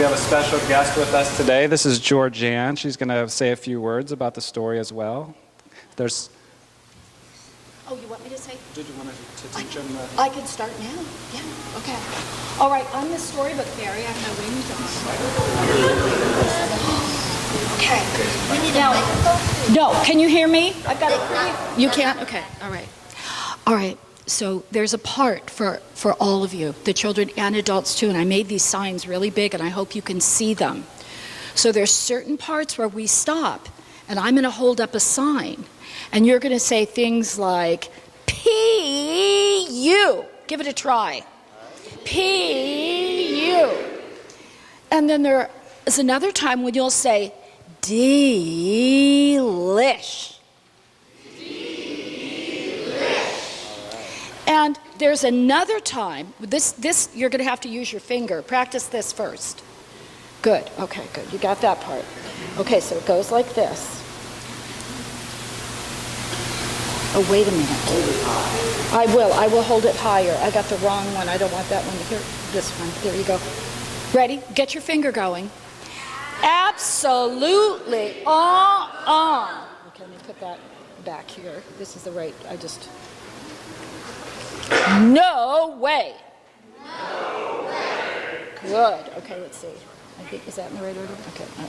We have a special guest with us today. This is Georgeanne. She's going to say a few words about the story as well. There's... Oh, you want me to say? Did you want to teach them the... I can start now. Yeah, okay. All right, I'm the storybook fairy. I have my wings on. Okay. Now, no, can you hear me? I've got it pretty... You can't? Okay, all right. All right. So there's a part for all of you, the children and adults too, and I made these signs really big and I hope you can see them. So there's certain parts where we stop and I'm going to hold up a sign and you're going to say things like P-U. Give it a try. P-U. And then there is another time when you'll say delish. And there's another time, this you're going to have to use your finger. Practice this first. Good, okay, good. You got that part. Okay, so it goes like this. Oh, wait a minute. I will hold it higher. I got the wrong one. I don't want that one. Here, this one. There you go. Ready? Get your finger going. Absolutely. Okay, let me put that back here. This is the right, No way. No way. Good. Okay, let's see. I think, is that in the right order? Okay. All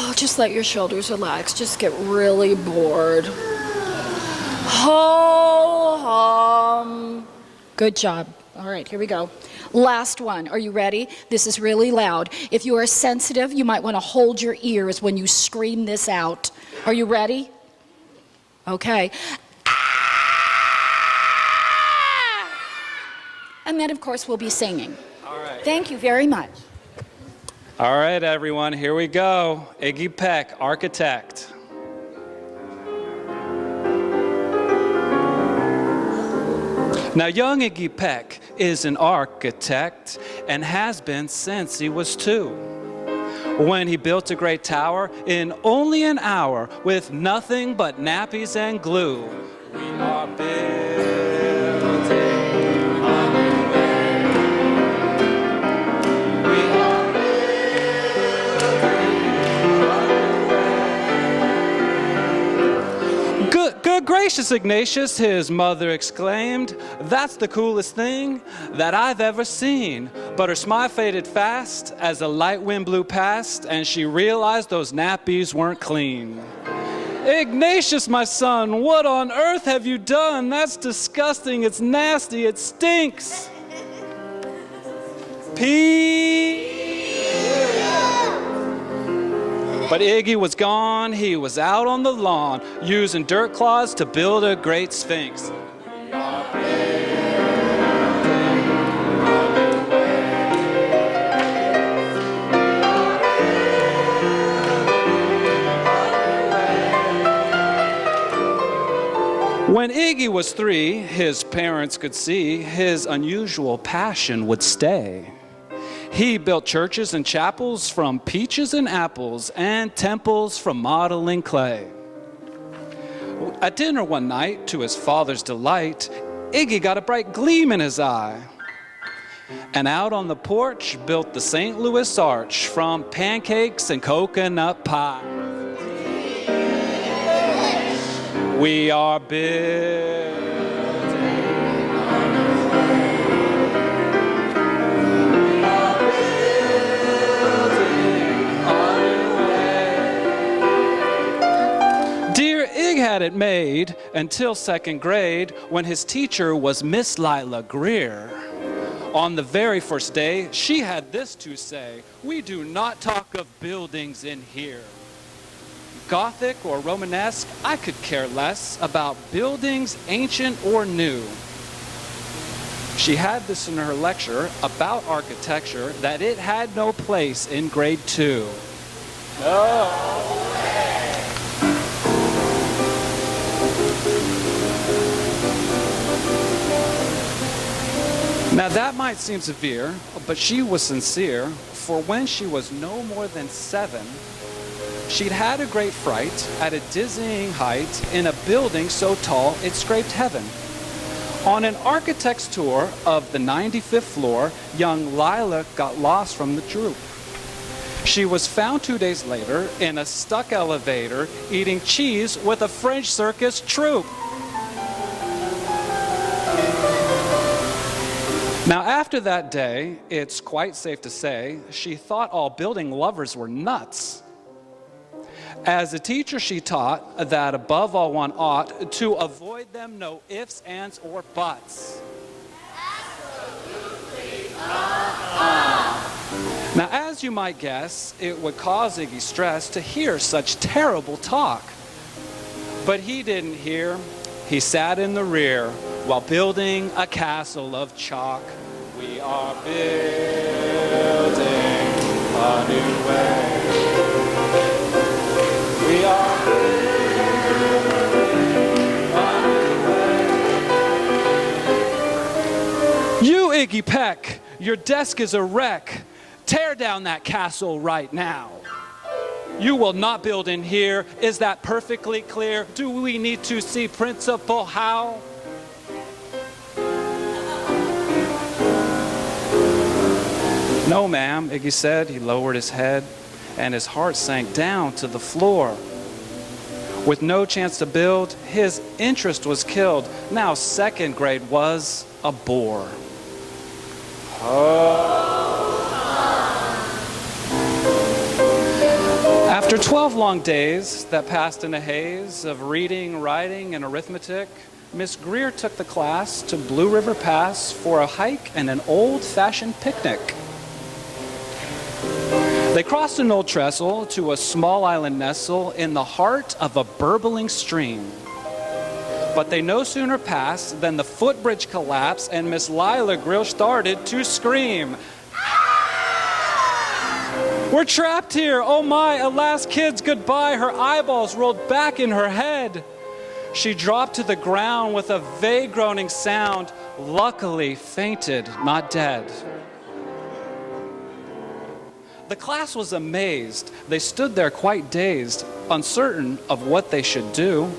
right. Just let your shoulders relax. Just get really bored. Ho hum. Good job. All right, here we go. Last one. Are you ready? This is really loud. If you are sensitive, you might want to hold your ears when you scream this out. Are you ready? Okay. And then, of course, we'll be singing. All right. Thank you very much. All right, everyone, here we go. Iggy Peck, architect. Now, young Iggy Peck is an architect and has been since he was 2. When he built a great tower in only an hour with nothing but nappies and glue. We are building. Good gracious, Ignatius, his mother exclaimed. That's the coolest thing that I've ever seen. But her smile faded fast as a light wind blew past and she realized those nappies weren't clean. Ignatius, my son, what on earth have you done? That's disgusting, it's nasty, it stinks. But Iggy was gone, he was out on the lawn, using dirt clods to build a great sphinx. When Iggy was 3, his parents could see his unusual passion would stay. He built churches and chapels from peaches and apples and temples from modeling clay. At dinner one night, to his father's delight, Iggy got a bright gleam in his eye. And out on the porch built the St. Louis Arch from pancakes and coconut pie. We are building. Had it made until 2nd grade when his teacher was Miss Lila Greer. On the very first day, she had this to say, "We do not talk of buildings in here. Gothic or Romanesque, I could care less about buildings ancient or new." She had this in her lecture about architecture that it had no place in grade 2. No. Now that might seem severe, but she was sincere, for when she was no more than 7, she'd had a great fright at a dizzying height in a building so tall it scraped heaven. On an architect's tour of the 95th floor, young Lila got lost from the troop. She was found 2 days later in a stuck elevator eating cheese with a French circus troupe. Now, after that day, it's quite safe to say, she thought all building lovers were nuts. As a teacher, she taught that above all one ought to avoid them no ifs, ands, or buts. Absolutely not. Now, as you might guess, it would cause Iggy stress to hear such terrible talk. But he didn't hear. He sat in the rear while building a castle of chalk. We are building a new way. We are building a new way. You, Iggy Peck, your desk is a wreck. Tear down that castle right now. You will not build in here. Is that perfectly clear? Do we need to see Principal Howe? No, ma'am, Iggy said. He lowered his head, and his heart sank down to the floor. With no chance to build, his interest was killed. Now second grade was a bore. After 12 long days that passed in a haze of reading, writing, and arithmetic, Miss Greer took the class to Blue River Pass for a hike and an old-fashioned picnic. They crossed an old trestle to a small island nestle in the heart of a burbling stream. But they no sooner passed than the footbridge collapsed and Miss Lila Greer started to scream. We're trapped here. Oh my, alas, kids, goodbye. Her eyeballs rolled back in her head. She dropped to the ground with a vague groaning sound, luckily fainted, not dead. The class was amazed. They stood there quite dazed, uncertain of what they should do.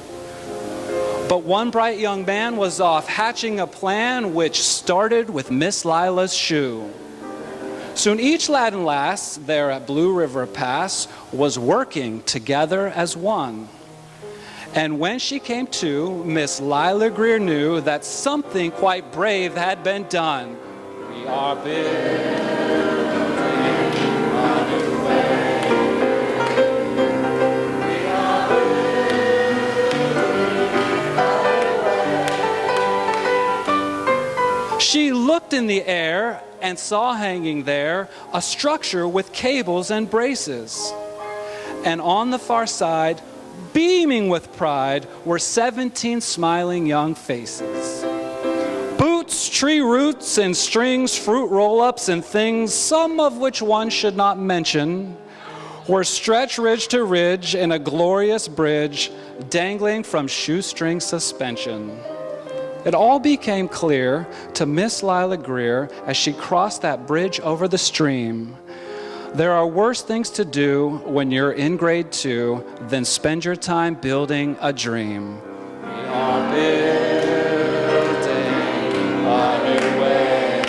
But one bright young man was off hatching a plan which started with Miss Lila's shoe. Soon each lad and lass there at Blue River Pass was working together as one. And when she came to, Miss Lila Greer knew that something quite brave had been done. We are building a new way. We are building a new way. She looked in the air and saw hanging there a structure with cables and braces. And on the far side, beaming with pride, were 17 smiling young faces. Boots, tree roots, and strings, fruit roll-ups, and things, some of which one should not mention, were stretched ridge to ridge in a glorious bridge, dangling from shoestring suspension. It all became clear to Miss Lila Greer as she crossed that bridge over the stream. There are worse things to do when you're in grade 2 than spend your time building a dream. We are building a new way.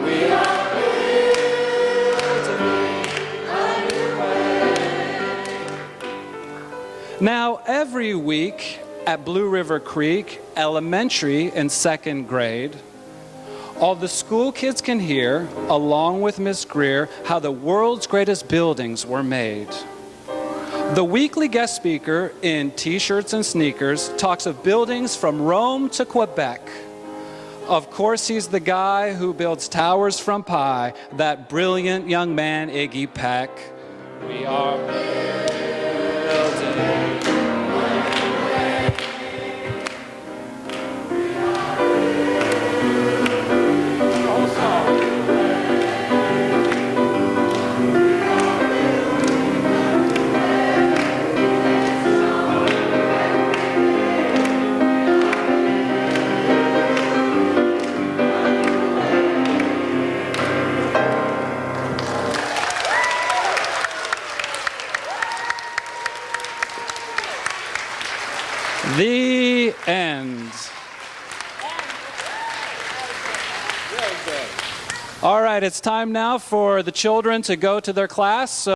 We are building a new way. Now, every week at Blue River Creek Elementary in second grade, all the school kids can hear, along with Miss Greer, how the world's greatest buildings were made. The weekly guest speaker in t-shirts and sneakers talks of buildings from Rome to Quebec. Of course, he's the guy who builds towers from pie, that brilliant young man, Iggy Peck. We are building. All right, it's time now for the children to go to their class. So